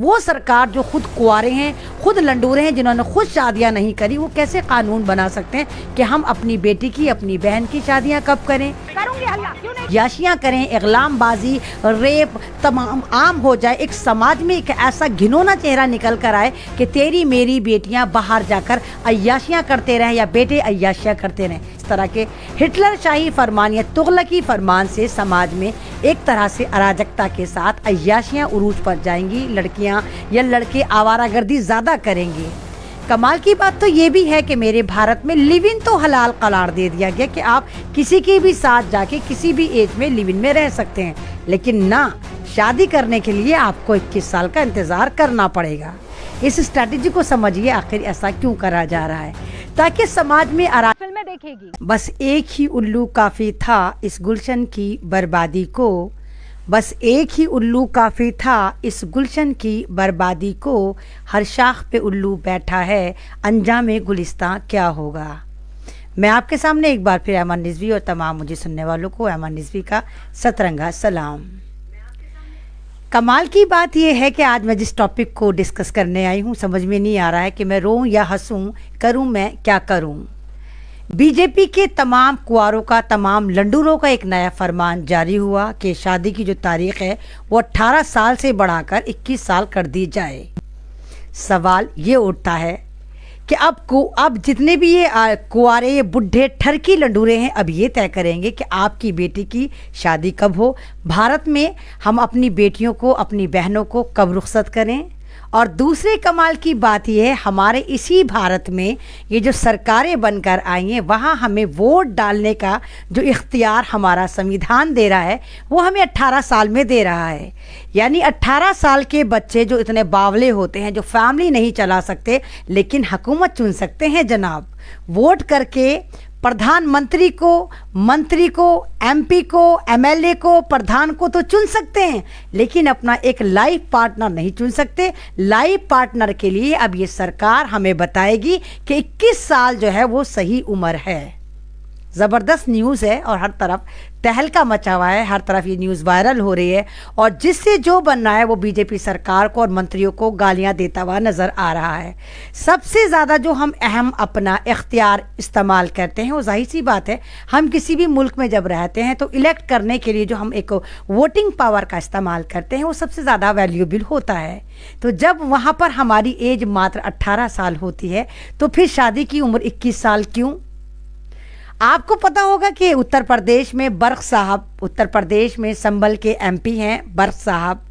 वो सरकार जो खुद कुंवारे हैं, खुद लंडूरे हैं, जिन्होंने खुद शादियां नहीं करी, वो कैसे कानून बना सकते हैं कि हम अपनी बेटी की, अपनी बहन की शादियां कब करें? याशियां करें, इगलामबाजी, रेप तमाम आम हो जाए। एक समाज में एक ऐसा घिनौना चेहरा निकल कर आए कि तेरी मेरी बेटियां बाहर जाकर अय्याशियां करते रहें या बेटे अय्याशियां करते रहें। इस तरह के हिटलर शाही फरमान या तुगलकी फरमान से समाज में एक तरह से अराजकता के साथ अय्याशियां उरूज पर जाएंगी। लड़कियां या लड़के आवारागर्दी ज़्यादा करेंगे। कमाल की बात तो ये भी है कि मेरे भारत में लिव इन तो हलाल करार दे दिया गया कि आप किसी के भी साथ जाके किसी भी एज में लिव इन में रह सकते हैं, लेकिन ना, शादी करने के लिए आपको 21 साल का इंतज़ार करना पड़ेगा। इस स्ट्रैटेजी को समझिए, आखिर ऐसा क्यों करा जा रहा है? ताकि समाज में फिल्में देखेगी। बस एक ही उल्लू काफ़ी था इस गुलशन की बर्बादी को, बस एक ही उल्लू काफ़ी था इस गुलशन की बर्बादी को, हर शाख पे उल्लू बैठा है, अंजाम गुलिस्तां क्या होगा। मैं आपके सामने एक बार फिर ऐमान रिजवी और तमाम मुझे सुनने वालों को ऐमान रिजवी का सतरंगा सलाम। कमाल की बात यह है कि आज मैं जिस टॉपिक को डिस्कस करने आई हूँ, समझ में नहीं आ रहा है कि मैं रोऊं या हंसूं, करूं मैं क्या करूं। बीजेपी के तमाम कुंवारों का, तमाम लंडूरों का एक नया फरमान जारी हुआ कि शादी की जो तारीख है वो 18 साल से बढ़ाकर 21 साल कर दी जाए। सवाल ये उठता है कि अब जितने भी ये कुंवारे, ये बुढ़े ठरकी लंडूरे हैं, अब ये तय करेंगे कि आपकी बेटी की शादी कब हो, भारत में हम अपनी बेटियों को, अपनी बहनों को कब रुखसत करें। और दूसरे कमाल की बात यह है, हमारे इसी भारत में ये जो सरकारें बनकर आई हैं, वहाँ हमें वोट डालने का जो इख्तियार हमारा संविधान दे रहा है वो हमें 18 साल में दे रहा है। यानी 18 साल के बच्चे जो इतने बावले होते हैं, जो फैमिली नहीं चला सकते लेकिन हुकूमत चुन सकते हैं जनाब, वोट करके प्रधानमंत्री को, मंत्री को, एमपी को, एमएलए को, प्रधान को तो चुन सकते हैं, लेकिन अपना एक लाइफ पार्टनर नहीं चुन सकते। लाइफ पार्टनर के लिए अब ये सरकार हमें बताएगी कि 21 साल जो है वो सही उम्र है। ज़बरदस्त न्यूज़ है और हर तरफ तहलका मचा हुआ है, हर तरफ ये न्यूज़ वायरल हो रही है और जिससे जो बन रहा है वो बीजेपी सरकार को और मंत्रियों को गालियां देता हुआ नज़र आ रहा है। सबसे ज़्यादा जो हम अहम अपना इख्तियार इस्तेमाल करते हैं वो जाहिर सी बात है, हम किसी भी मुल्क में जब रहते हैं तो इलेक्ट करने के लिए जो हम एक वोटिंग पावर का इस्तेमाल करते हैं वो सबसे ज़्यादा वैल्यूएबल होता है। तो जब वहाँ पर हमारी एज मात्र 18 साल होती है तो फिर शादी की उम्र 21 साल क्यों? आपको पता होगा कि उत्तर प्रदेश में बर्क साहब, उत्तर प्रदेश में संभल के एमपी हैं बर्क साहब,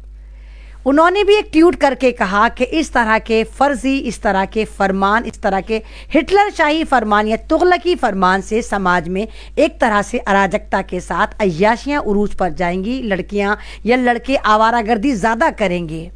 उन्होंने भी एक ट्वीट करके कहा कि इस तरह के फर्जी, इस तरह के फरमान, इस तरह के हिटलर शाही फरमान या तुगलकी फरमान से समाज में एक तरह से अराजकता के साथ अय्याशियां उरूज पर जाएंगी। लड़कियां या लड़के आवारागर्दी ज़्यादा करेंगे।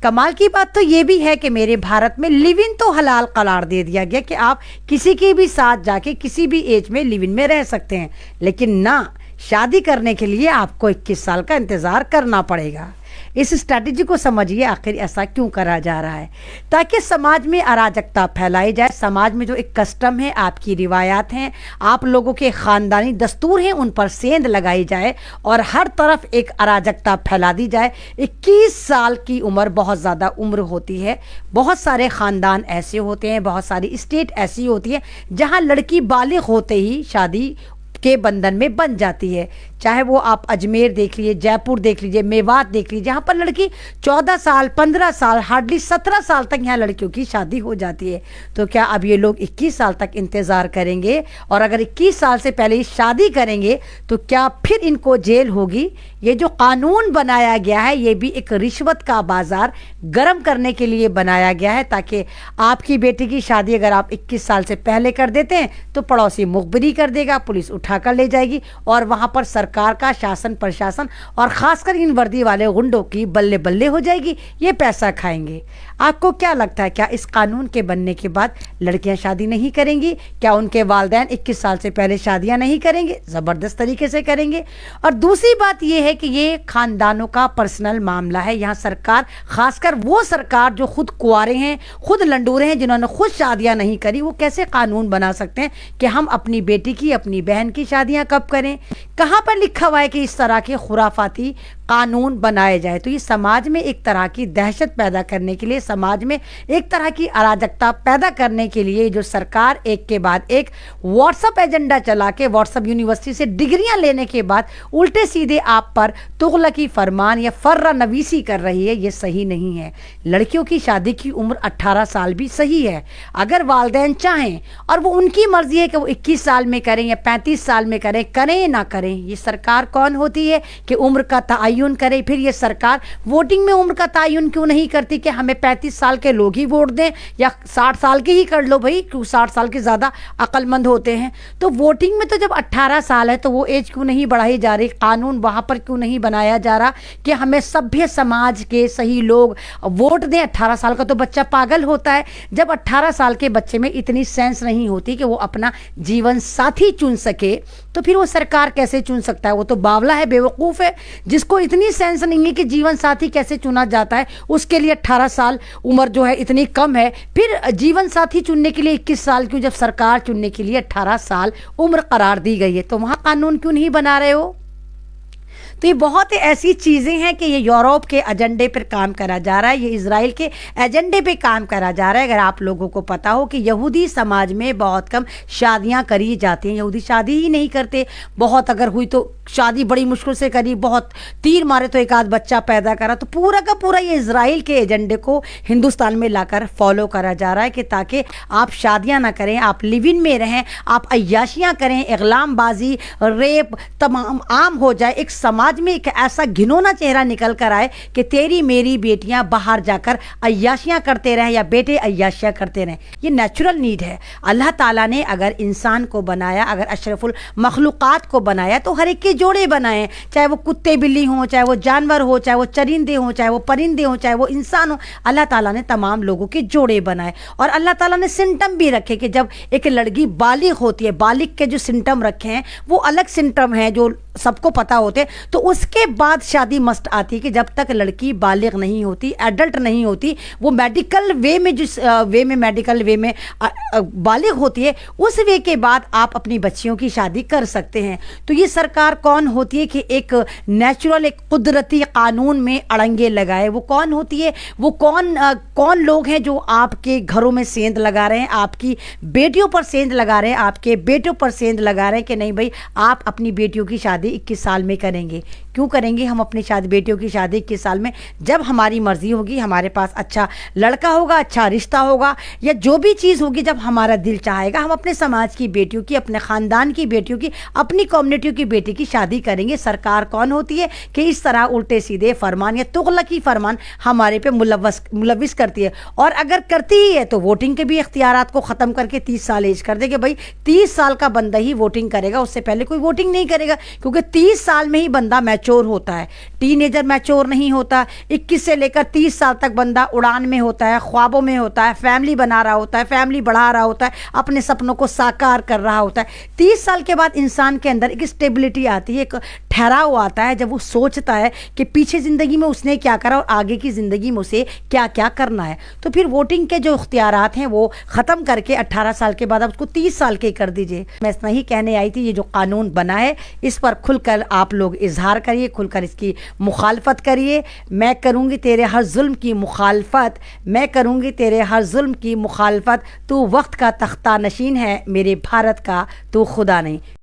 कमाल की बात तो ये भी है कि मेरे भारत में लिव इन तो हलाल करार दे दिया गया कि आप किसी के भी साथ जाके किसी भी एज में लिव इन में रह सकते हैं, लेकिन ना, शादी करने के लिए आपको 21 साल का इंतज़ार करना पड़ेगा। इस स्ट्रैटेजी को समझिए, आखिर ऐसा क्यों करा जा रहा है? ताकि समाज में अराजकता फैलाई जाए। समाज में जो एक कस्टम है, आपकी रिवायात हैं, आप लोगों के ख़ानदानी दस्तूर हैं, उन पर सेंध लगाई जाए और हर तरफ एक अराजकता फैला दी जाए। 21 साल की उम्र बहुत ज़्यादा उम्र होती है। बहुत सारे ख़ानदान ऐसे होते हैं, बहुत सारी स्टेट ऐसी होती है जहाँ लड़की बालिग होते ही शादी के बंधन में बन जाती है। चाहे वो आप अजमेर देख लीजिए, जयपुर देख लीजिए, मेवात देख लीजिए, जहाँ पर लड़की 14 साल, 15 साल, हार्डली 17 साल तक यहाँ लड़कियों की शादी हो जाती है। तो क्या अब ये लोग 21 साल तक इंतज़ार करेंगे? और अगर 21 साल से पहले ही शादी करेंगे तो क्या फिर इनको जेल होगी? ये जो कानून बनाया गया है ये भी एक रिश्वत का बाज़ार गर्म करने के लिए बनाया गया है, ताकि आपकी बेटी की शादी अगर आप 21 साल से पहले कर देते हैं तो पड़ोसी मुखबिरी कर देगा, पुलिस उठा कर ले जाएगी और वहाँ पर सरकार का शासन प्रशासन और ख़ासकर इन वर्दी वाले गुंडों की बल्ले बल्ले हो जाएगी। ये पैसा खाएंगे। आपको क्या लगता है, क्या इस कानून के बनने के बाद लड़कियां शादी नहीं करेंगी? क्या उनके वालिदैन 21 साल से पहले शादियां नहीं करेंगे? ज़बरदस्त तरीके से करेंगे। और दूसरी बात यह है कि ये ख़ानदानों का पर्सनल मामला है। यहाँ सरकार, ख़ासकर वो सरकार जो खुद कुंवारे हैं, खुद लंडूरे हैं, जिन्होंने खुद शादियाँ नहीं करी, वो कैसे कानून बना सकते हैं कि हम अपनी बेटी की, अपनी बहन की शादियाँ कब करें? कहाँ पर लिखा हुआ है कि इस तरह के खुराफाती कानून बनाए जाए। तो ये समाज में एक तरह की दहशत पैदा करने के लिए, समाज में एक तरह की अराजकता पैदा करने के लिए जो सरकार एक के बाद एक व्हाट्सएप एजेंडा चला के व्हाट्सएप यूनिवर्सिटी से डिग्रियां लेने के बाद उल्टे सीधे आप पर तुगलकी फरमान या फर्रा नवीसी कर रही है, ये सही नहीं है। लड़कियों की शादी की उम्र 18 साल भी सही है। अगर वालिदैन चाहें और वो उनकी मर्जी है कि वो 21 साल में करें या 35 साल में करें, करें ना करें, ये सरकार कौन होती है कि उम्र का तयन करे? फिर ये सरकार वोटिंग में उम्र का तयन क्यों नहीं करती कि हमें 35 साल के लोग ही वोट दें या 60 साल के ही कर लो भाई, क्यों 60 साल के ज़्यादा अक्लमंद होते हैं। तो वोटिंग में तो जब 18 साल है तो वो एज क्यों नहीं बढ़ाई जा रही? कानून वहाँ पर क्यों नहीं बनाया जा रहा कि हमें सभ्य समाज के सही लोग वोट दें? 18 साल का तो बच्चा पागल होता है। जब 18 साल के बच्चे में इतनी सेंस नहीं होती कि वो अपना जीवन साथी चुन सके, तो फिर वो सरकार कैसे चुन सकता है? वो तो बावला है, बेवकूफ़ है, जिसको इतनी सेंस नहीं है कि जीवन साथी कैसे चुना जाता है। उसके लिए 18 साल उम्र जो है इतनी कम है। फिर जीवन साथी चुनने के लिए 21 साल क्यों, जब सरकार चुनने के लिए 18 साल उम्र करार दी गई है? तो वहाँ कानून क्यों नहीं बना रहे हो? तो ये बहुत ऐसी चीज़ें हैं कि ये यूरोप के एजेंडे पर काम करा जा रहा है, ये इजराइल के एजेंडे पे काम करा जा रहा है। अगर आप लोगों को पता हो कि यहूदी समाज में बहुत कम शादियां करी जाती हैं, यहूदी शादी ही नहीं करते, बहुत अगर हुई तो शादी बड़ी मुश्किल से करी, बहुत तीर मारे तो एक आध बच्चा पैदा करा। तो पूरा का पूरा ये इजराइल के एजेंडे को हिंदुस्तान में लाकर फॉलो करा जा रहा है कि ताकि आप शादियां ना करें, आप लिव इन में रहें, आप अय्याशियां करें, इगलामबाजी, रेप तमाम आम हो जाए। एक समाज में एक ऐसा घिनौना चेहरा निकल कर आए कि तेरी मेरी बेटियां बाहर जाकर अय्याशियां करते रहें या बेटे अय्याशियां करते रहें। ये नेचुरल नीड है। अल्लाह ताला ने अगर इंसान को बनाया, अगर अशरफुल मखलूक़ात को बनाया तो हर एक के जोड़े बनाए, चाहे वो कुत्ते बिल्ली हों, चाहे वो जानवर हो, चाहे वो चरिंदे हों, चाहे वो परिंदे हों, चाहे वो इंसान हो। अल्लाह ताला ने तमाम लोगों के जोड़े बनाए और अल्लाह ताला ने सिम्टम भी रखे कि जब एक लड़की बालिग होती है, बालिग के जो सिम्टम रखे हैं वो अलग सिम्टम हैं जो सबको पता होते, तो उसके बाद शादी मस्ट आती है कि जब तक लड़की बालिग नहीं होती, एडल्ट नहीं होती, वो मेडिकल वे में जिस वे में मेडिकल वे में बालिग होती है, उस वे के बाद आप अपनी बच्चियों की शादी कर सकते हैं। तो ये सरकार कौन होती है कि एक नेचुरल, एक कुदरती कानून में अड़ंगे लगाए? वो कौन होती है? वो कौन लोग हैं जो आपके घरों में सेंध लगा रहे हैं, आपकी बेटियों पर सेंध लगा रहे हैं, आपके बेटों पर सेंध लगा रहे हैं कि नहीं भाई आप अपनी बेटियों की शादी 21 साल में करेंगे? क्यों करेंगे हम अपनी बेटियों की शादी 21 साल में? जब हमारी मर्जी होगी, हमारे पास अच्छा लड़का होगा, अच्छा रिश्ता होगा या जो भी चीज़ होगी, जब हमारा दिल चाहेगा हम अपने समाज की बेटियों की, अपने ख़ानदान की बेटियों की, अपनी कम्युनिटी की बेटी की शादी करेंगे। सरकार कौन होती है कि इस तरह उल्टे सीधे फरमान या तुगलकी फरमान हमारे पे मुलव्वस करती है? और अगर करती ही है तो वोटिंग के भी इख्तियारात को ख़त्म करके 30 साल एज कर दे कि भाई 30 साल का बंदा ही वोटिंग करेगा, उससे पहले कोई वोटिंग नहीं करेगा, क्योंकि 30 साल में ही बंदा मैच्योर होता है। टीनेजर मैच्योर नहीं होता। 21 से लेकर 30 साल तक बंदा उड़ान में होता है, ख्वाबों में होता है, फैमिली बना रहा होता है, फैमिली बढ़ा रहा होता है, अपने सपनों को साकार कर रहा होता है। 30 साल के बाद इंसान के अंदर एक स्टेबिलिटी आती है, एक ठहराव आता है, जब वो सोचता है कि पीछे ज़िंदगी में उसने क्या करा और आगे की ज़िंदगी में उसे क्या क्या करना है। तो फिर वोटिंग के जो इख्तियारात हैं वो ख़त्म करके 18 साल के बाद अब उसको 30 साल के कर दीजिए। मैं इतना ही कहने आई थी, ये जो कानून बना है इस पर खुलकर आप लोग इजहार करिए, खुलकर इसकी मुखालफत करिए। मैं करूँगी तेरे हर जुल्म की मुखालफत, मैं करूँगी तेरे हर जुल्म की मुखालफत। तू वक्त का तख्ता नशीन है मेरे भारत का, तू खुदा नहीं।